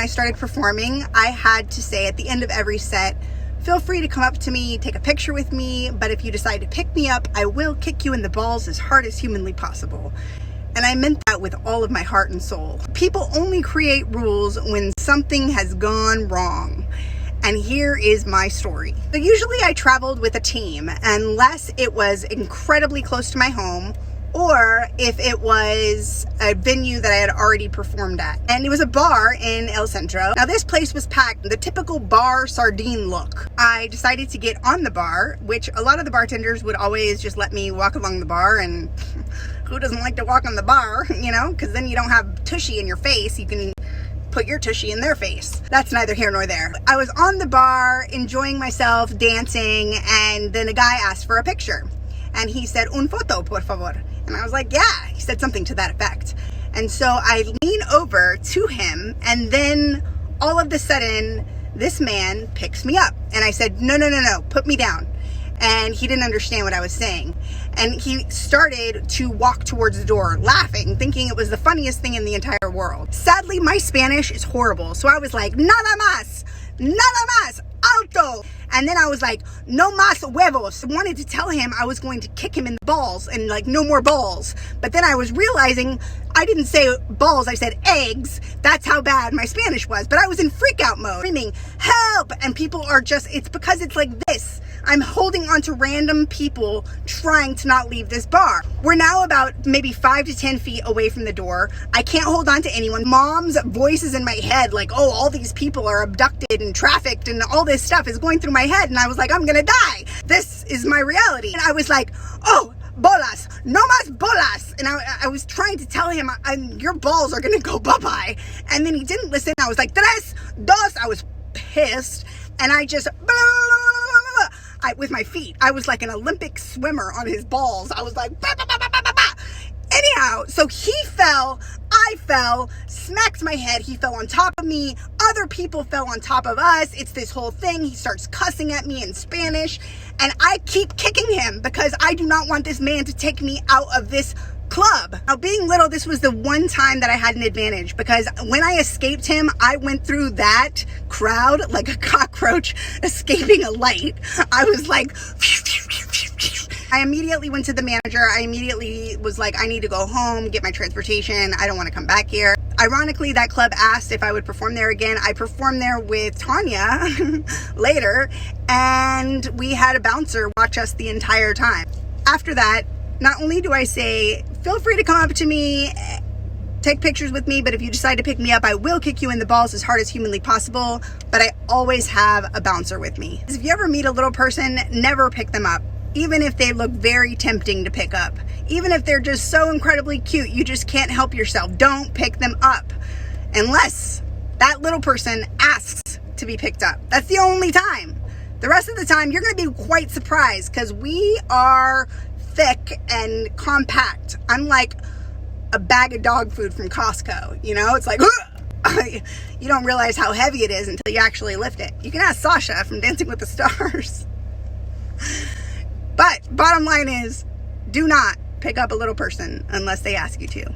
I started performing, I had to say at the end of every set, feel free to come up to me, take a picture with me, but if you decide to pick me up, I will kick you in the balls as hard as humanly possible. And I meant that with all of my heart and soul. People only create rules when something has gone wrong. And here is my story. So usually I traveled with a team, unless it was incredibly close to my home, or if it was a venue that I had already performed at. And it was a bar in El Centro. Now this place was packed, the typical bar sardine look. I decided to get on the bar, which a lot of the bartenders would always just let me walk along the bar, and who doesn't like to walk on the bar, you know, because then you don't have tushy in your face. You can put your tushy in their face. That's neither here nor there. I was on the bar enjoying myself, dancing, and then a guy asked for a picture. And he said, un foto, por favor. And I was like, yeah. He said something to that effect. And so I lean over to him, and then all of a sudden, this man picks me up. And I said, no, put me down. And he didn't understand what I was saying. And he started to walk towards the door, laughing, thinking it was the funniest thing in the entire world. Sadly, my Spanish is horrible. So I was like, nada más, alto. And then I was like, no más huevos. I wanted to tell him I was going to kick him in the balls and like, no more balls. But then I was realizing I didn't say balls, I said eggs. That's how bad my Spanish was. But I was in freak out mode, screaming, help. And people are just, it's because it's like this. I'm holding on to random people trying to not leave this bar. We're now about maybe 5 to 10 feet away from the door. I can't hold on to anyone. Mom's voices in my head, like, oh, all these people are abducted and trafficked and all this stuff is going through my head. And I was like, I'm gonna die. This is my reality. And I was like, oh, bolas, no más bolas. And I was trying to tell him, your balls are gonna go bye-bye. And then he didn't listen. I was like, tres, dos. I was pissed. And I just, with my feet, I was like an Olympic swimmer on his balls. I was like, bah, bah, bah, bah, bah, bah, bah. Anyhow, so he fell, I fell, smacked my head, he fell on top of me, other people fell on top of us, it's this whole thing, he starts cussing at me in Spanish, and I keep kicking him because I do not want this man to take me out of this club. Now, being little, this was the one time that I had an advantage, because when I escaped him, I went through that crowd like a cockroach escaping a light. I was like, I immediately went to the manager. I immediately was like, I need to go home, get my transportation. I don't want to come back here. Ironically, that club asked if I would perform there again. I performed there with Tanya later, and we had a bouncer watch us the entire time. After that, not only do I say, feel free to come up to me, take pictures with me, but if you decide to pick me up, I will kick you in the balls as hard as humanly possible, but I always have a bouncer with me. If you ever meet a little person, never pick them up, even if they look very tempting to pick up. Even if they're just so incredibly cute, you just can't help yourself. Don't pick them up unless that little person asks to be picked up. That's the only time. The rest of the time, you're going to be quite surprised because we are thick and compact. I'm like a bag of dog food from Costco, you know? It's like, you don't realize how heavy it is until you actually lift it. You can ask Sasha from Dancing with the Stars. But bottom line is, do not pick up a little person unless they ask you to.